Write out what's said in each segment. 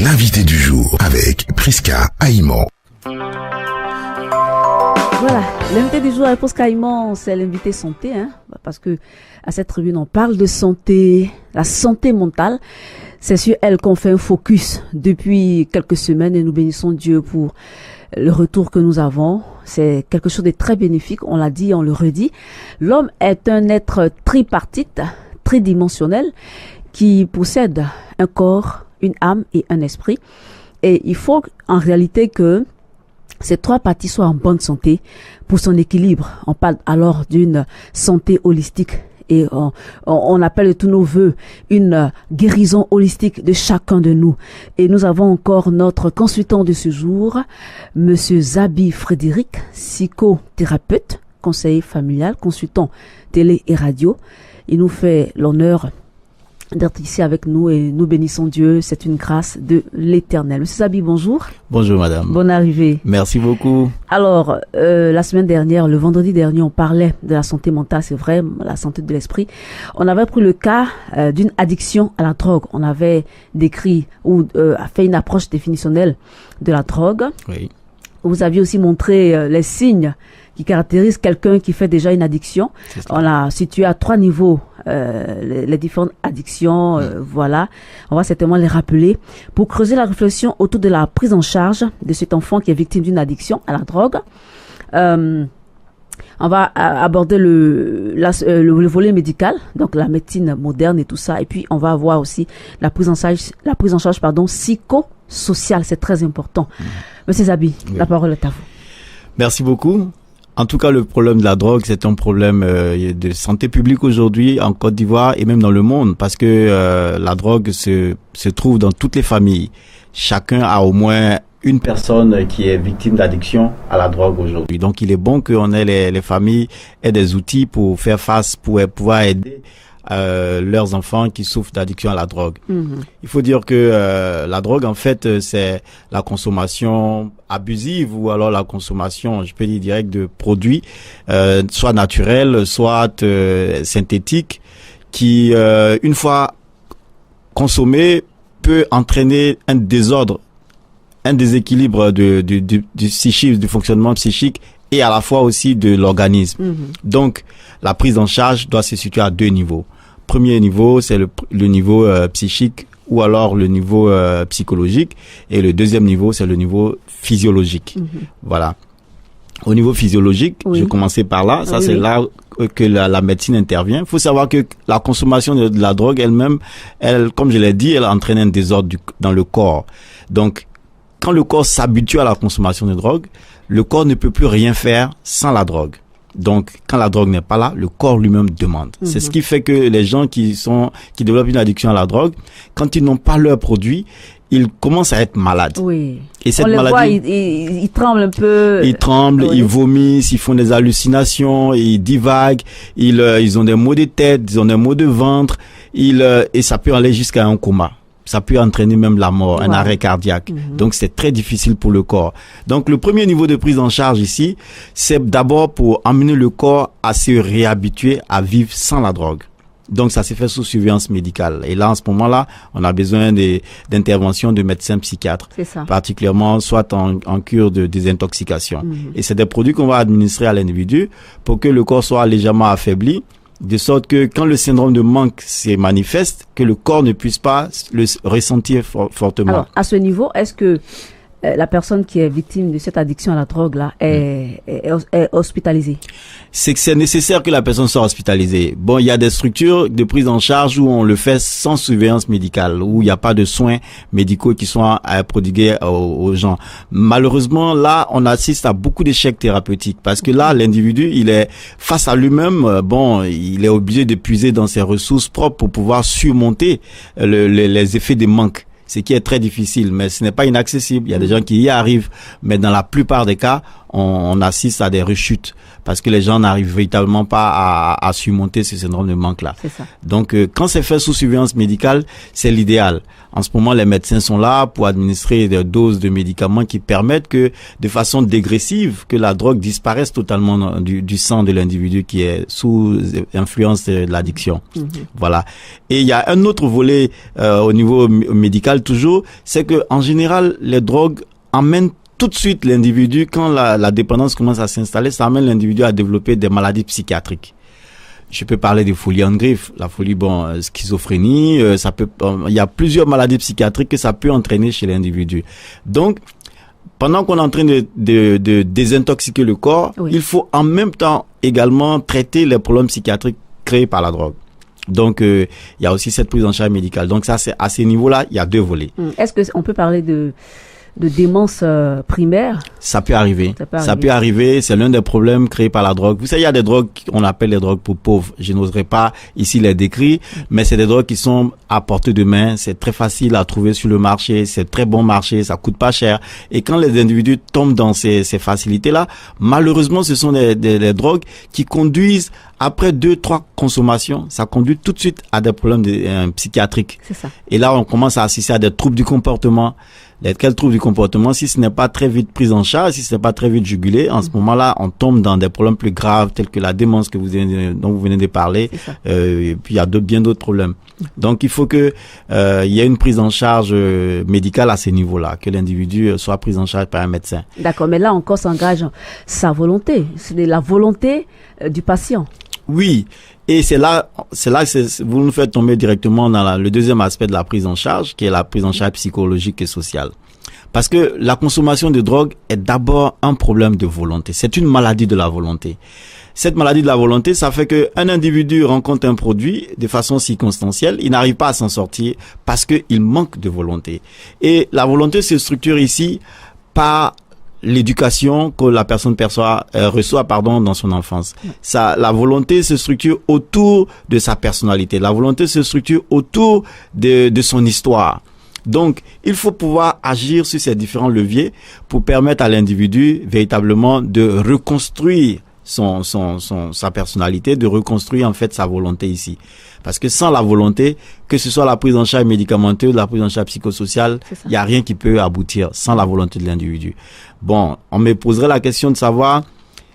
L'invité du jour avec Prisca Aimant. Voilà, l'invité du jour avec Prisca Aimant, c'est l'invité santé, parce que à cette tribune on parle de santé, la santé mentale. C'est sur elle qu'on fait un focus depuis quelques semaines et nous bénissons Dieu pour le retour que nous avons. C'est quelque chose de très bénéfique, on l'a dit, on le redit. L'homme est un être tripartite, tridimensionnel, qui possède un corps, une âme et un esprit. Et il faut en réalité que ces trois parties soient en bonne santé pour son équilibre. On parle alors d'une santé holistique. Et on appelle de tous nos voeux une guérison holistique de chacun de nous. Et nous avons encore notre consultant de ce jour, Monsieur Zabi Frédéric, psychothérapeute, conseiller familial, consultant télé et radio. Il nous fait l'honneur d'être ici avec nous et nous bénissons Dieu. C'est une grâce de l'Éternel. Monsieur Zabi, bonjour. Bonjour madame. Bonne arrivée. Merci beaucoup. Alors, la semaine dernière, le vendredi dernier, on parlait de la santé mentale, c'est vrai, la santé de l'esprit. On avait pris le cas d'une addiction à la drogue. On avait décrit ou fait une approche définitionnelle de la drogue. Oui. Vous aviez aussi montré les signes qui caractérisent quelqu'un qui fait déjà une addiction. On l'a situé à 3 niveaux, les différentes addictions, voilà. On va certainement les rappeler pour creuser la réflexion autour de la prise en charge de cet enfant qui est victime d'une addiction à la drogue. On va aborder le volet médical, donc la médecine moderne et tout ça. Et puis, on va avoir aussi la prise en charge, psychosociale. C'est très important. Monsieur Zabi, la parole est à vous. Merci beaucoup. En tout cas, le problème de la drogue, c'est un problème de santé publique aujourd'hui en Côte d'Ivoire et même dans le monde, parce que la drogue se trouve dans toutes les familles. Chacun a au moins une personne qui est victime d'addiction à la drogue aujourd'hui. Donc, il est bon qu'on ait les familles aient des outils pour faire face, pour pouvoir aider leurs enfants qui souffrent d'addiction à la drogue. Il faut dire que la drogue, en fait, c'est la consommation abusive ou alors la consommation, je peux dire directe, de produits, soit naturels, soit synthétiques, qui, une fois consommés, peut entraîner un désordre, un déséquilibre du psychisme, du fonctionnement psychique et à la fois aussi de l'organisme. Donc, la prise en charge doit se situer à 2 niveaux. Premier niveau, c'est le niveau psychique ou alors le niveau psychologique. Et le deuxième niveau, c'est le niveau physiologique. Voilà. Au niveau physiologique, je vais commencer par là. Ça, c'est là que la médecine intervient. Il faut savoir que la consommation de la drogue elle-même, comme je l'ai dit, elle entraîne un désordre dans le corps. Donc, quand le corps s'habitue à la consommation de drogue, le corps ne peut plus rien faire sans la drogue. Donc, quand la drogue n'est pas là, le corps lui-même demande. C'est ce qui fait que les gens qui développent une addiction à la drogue, quand ils n'ont pas leur produit, ils commencent à être malades. Oui. Et cette maladie, voit, ils tremblent un peu. Ils tremblent, ils vomissent, ils font des hallucinations, ils divaguent, ils ont des maux de tête, ils ont des maux de ventre, et ça peut aller jusqu'à un coma. Ça peut entraîner même la mort, un arrêt cardiaque. Donc, c'est très difficile pour le corps. Donc, le premier niveau de prise en charge ici, c'est d'abord pour amener le corps à se réhabituer à vivre sans la drogue. Donc, ça s'est fait sous surveillance médicale. Et là, en ce moment-là, on a besoin d'interventions de médecins psychiatres. C'est ça. Particulièrement, soit en cure de désintoxication. Et c'est des produits qu'on va administrer à l'individu pour que le corps soit légèrement affaibli, de sorte que quand le syndrome de manque se manifeste, que le corps ne puisse pas le ressentir fortement. Alors, à ce niveau, est-ce que la personne qui est victime de cette addiction à la drogue là est hospitalisée? C'est que c'est nécessaire que la personne soit hospitalisée. Bon, il y a des structures de prise en charge où on le fait sans surveillance médicale, où il n'y a pas de soins médicaux qui sont prodigués aux gens. Malheureusement, là, on assiste à beaucoup d'échecs thérapeutiques parce que là, l'individu, il est face à lui-même. Bon, il est obligé de puiser dans ses ressources propres pour pouvoir surmonter les effets des manques. Ce qui est très difficile, mais ce n'est pas inaccessible. Il y a des gens qui y arrivent, mais dans la plupart des cas, on assiste à des rechutes parce que les gens n'arrivent véritablement pas à surmonter ce syndrome de manque-là. C'est ça. Donc, quand c'est fait sous surveillance médicale, c'est l'idéal. En ce moment, les médecins sont là pour administrer des doses de médicaments qui permettent que, de façon dégressive, que la drogue disparaisse totalement du sang de l'individu qui est sous influence de l'addiction. Voilà. Et il y a un autre volet au niveau médical toujours, c'est que en général, les drogues amènent tout de suite l'individu, quand la dépendance commence à s'installer, ça amène l'individu à développer des maladies psychiatriques. Je peux parler de folie en griffe, la folie, schizophrénie, ça peut, il y a plusieurs maladies psychiatriques que ça peut entraîner chez l'individu. Donc, pendant qu'on est en train de désintoxiquer le corps, il faut en même temps également traiter les problèmes psychiatriques créés par la drogue. Donc, il y a aussi cette prise en charge médicale. Donc ça, c'est à ces niveaux-là, il y a deux volets. Est-ce qu'on peut parler de démence primaire? Ça peut arriver. Ça peut arriver. C'est l'un des problèmes créés par la drogue. Vous savez, il y a des drogues qu'on appelle les drogues pour pauvres. Je n'oserais pas ici les décrire, mais c'est des drogues qui sont à portée de main. C'est très facile à trouver sur le marché. C'est très bon marché. Ça coûte pas cher. Et quand les individus tombent dans ces facilités-là, malheureusement, ce sont des drogues qui conduisent après 2-3 consommations, ça conduit tout de suite à des problèmes psychiatriques. C'est ça. Et là, on commence à assister à des troubles du comportement. Quels troubles du comportement? Si ce n'est pas très vite pris en charge, si ce n'est pas très vite jugulé, en ce moment-là, on tombe dans des problèmes plus graves tels que la démence dont vous venez de parler. Et puis il y a bien d'autres problèmes. Donc il faut que il y ait une prise en charge médicale à ces niveaux-là, que l'individu soit pris en charge par un médecin. D'accord, mais là encore s'engage sa volonté, c'est la volonté du patient. Oui, et c'est là que vous nous faites tomber directement dans le deuxième aspect de la prise en charge, qui est la prise en charge psychologique et sociale. Parce que la consommation de drogue est d'abord un problème de volonté. C'est une maladie de la volonté. Cette maladie de la volonté, ça fait que un individu rencontre un produit de façon circonstancielle, il n'arrive pas à s'en sortir parce qu'il manque de volonté. Et la volonté se structure ici par l'éducation que la personne reçoit dans son enfance. La volonté se structure autour de sa personnalité. La volonté se structure autour de son histoire. Donc, il faut pouvoir agir sur ces différents leviers pour permettre à l'individu véritablement de reconstruire sa personnalité, de reconstruire en fait sa volonté ici. Parce que sans la volonté, que ce soit la prise en charge médicamenteuse, la prise en charge psychosociale, il n'y a rien qui peut aboutir sans la volonté de l'individu. Bon, on me poserait la question de savoir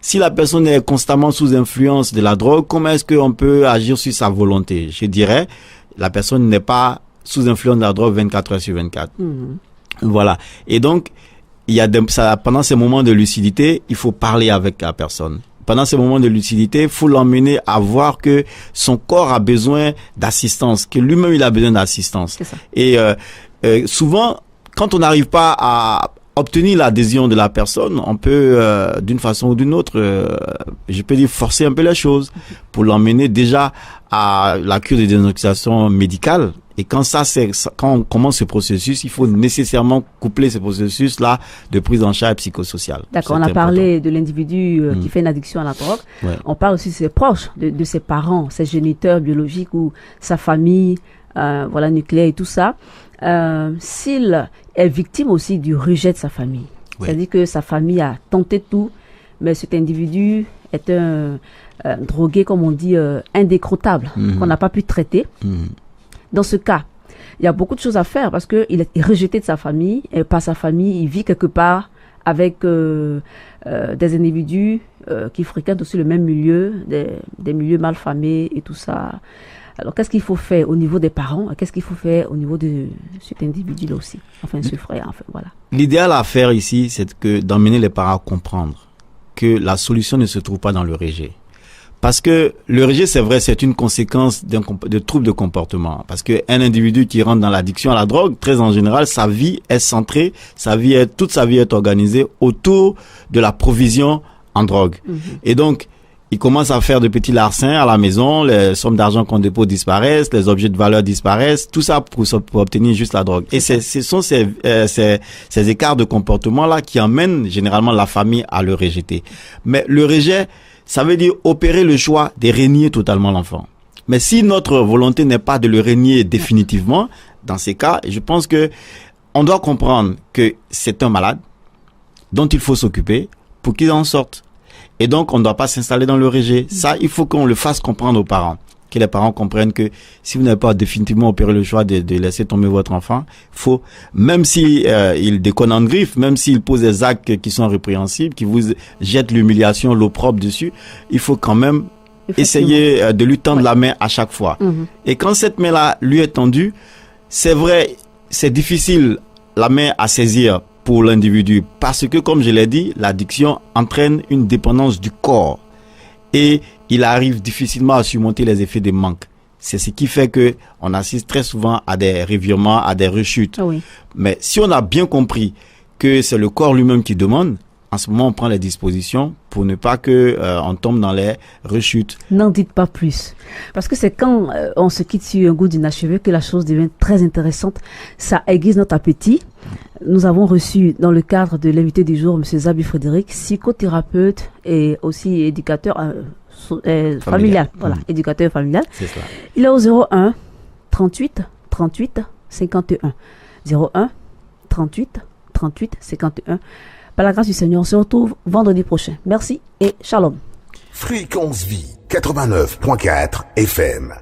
si la personne est constamment sous influence de la drogue, comment est-ce qu'on peut agir sur sa volonté? Je dirais, la personne n'est pas sous influence de la drogue 24 heures sur 24. Voilà. Et donc, pendant ces moments de lucidité, il faut parler avec la personne. Pendant ces moments de lucidité, il faut l'emmener à voir que son corps a besoin d'assistance, que lui-même il a besoin d'assistance. Et souvent, quand on n'arrive pas à obtenir l'adhésion de la personne, on peut, d'une façon ou d'une autre, je peux dire forcer un peu les choses pour l'emmener déjà à la cure de désintoxication médicale. Et quand on commence ce processus, il faut nécessairement coupler ce processus-là de prise en charge psychosociale. D'accord, on a parlé de l'individu qui fait une addiction à la drogue. On parle aussi de ses proches, de ses parents, ses géniteurs biologiques ou sa famille, nucléaire et tout ça. S'il est victime aussi du rejet de sa famille. C'est-à-dire que sa famille a tenté tout, mais cet individu est un drogué, comme on dit, indécrottable, qu'on n'a pas pu traiter. Dans ce cas, il y a beaucoup de choses à faire parce que il est rejeté de sa famille et par sa famille, il vit quelque part avec des individus qui fréquentent aussi le même milieu, des milieux mal famés et tout ça. Alors, qu'est-ce qu'il faut faire au niveau des parents? Qu'est-ce qu'il faut faire au niveau de cet individu-là aussi? Enfin, ce frère, voilà. L'idéal à faire ici, c'est d'emmener les parents à comprendre que la solution ne se trouve pas dans le rejet. Parce que le rejet, c'est vrai, c'est une conséquence de troubles de comportement. Parce que un individu qui rentre dans l'addiction à la drogue, très en général, sa vie est centrée, toute sa vie est organisée autour de la provision en drogue. Et donc, il commence à faire de petits larcins à la maison, les sommes d'argent qu'on dépose disparaissent, les objets de valeur disparaissent, tout ça pour obtenir juste la drogue. Et ce sont ces écarts de comportement-là qui emmènent généralement la famille à le rejeter. Mais le rejet, ça veut dire opérer le choix de régner totalement l'enfant. Mais si notre volonté n'est pas de le régner définitivement, dans ces cas, je pense que on doit comprendre que c'est un malade dont il faut s'occuper pour qu'ils en sortent. Et donc, on ne doit pas s'installer dans le rejet. Ça, il faut qu'on le fasse comprendre aux parents. Que les parents comprennent que si vous n'avez pas définitivement opéré le choix de laisser tomber votre enfant, faut, même si il déconne en griffe, même s'il pose des actes qui sont répréhensibles, qui vous jettent l'humiliation, l'opprobre dessus, il faut quand même essayer de lui tendre la main à chaque fois. Et quand cette main-là lui est tendue, c'est vrai, c'est difficile la main à saisir pour l'individu parce que, comme je l'ai dit, l'addiction entraîne une dépendance du corps et il arrive difficilement à surmonter les effets des manques. C'est ce qui fait que on assiste très souvent à des revirements, à des rechutes. Oui. Mais si on a bien compris que c'est le corps lui-même qui demande, en ce moment on prend les dispositions pour ne pas que on tombe dans les rechutes. N'en dites pas plus. Parce que c'est quand on se quitte sur un goût d'inachevé que la chose devient très intéressante. Ça aiguise notre appétit. Nous avons reçu dans le cadre de l'invité du jour, M. Zabi Frédéric, psychothérapeute et aussi éducateur familial. Voilà, éducateur familial. C'est cela. Il est au 01 38 38 51. 01 38 38 51. Par la grâce du Seigneur, on se retrouve vendredi prochain. Merci et shalom. Fréquence Vie 89.4 FM.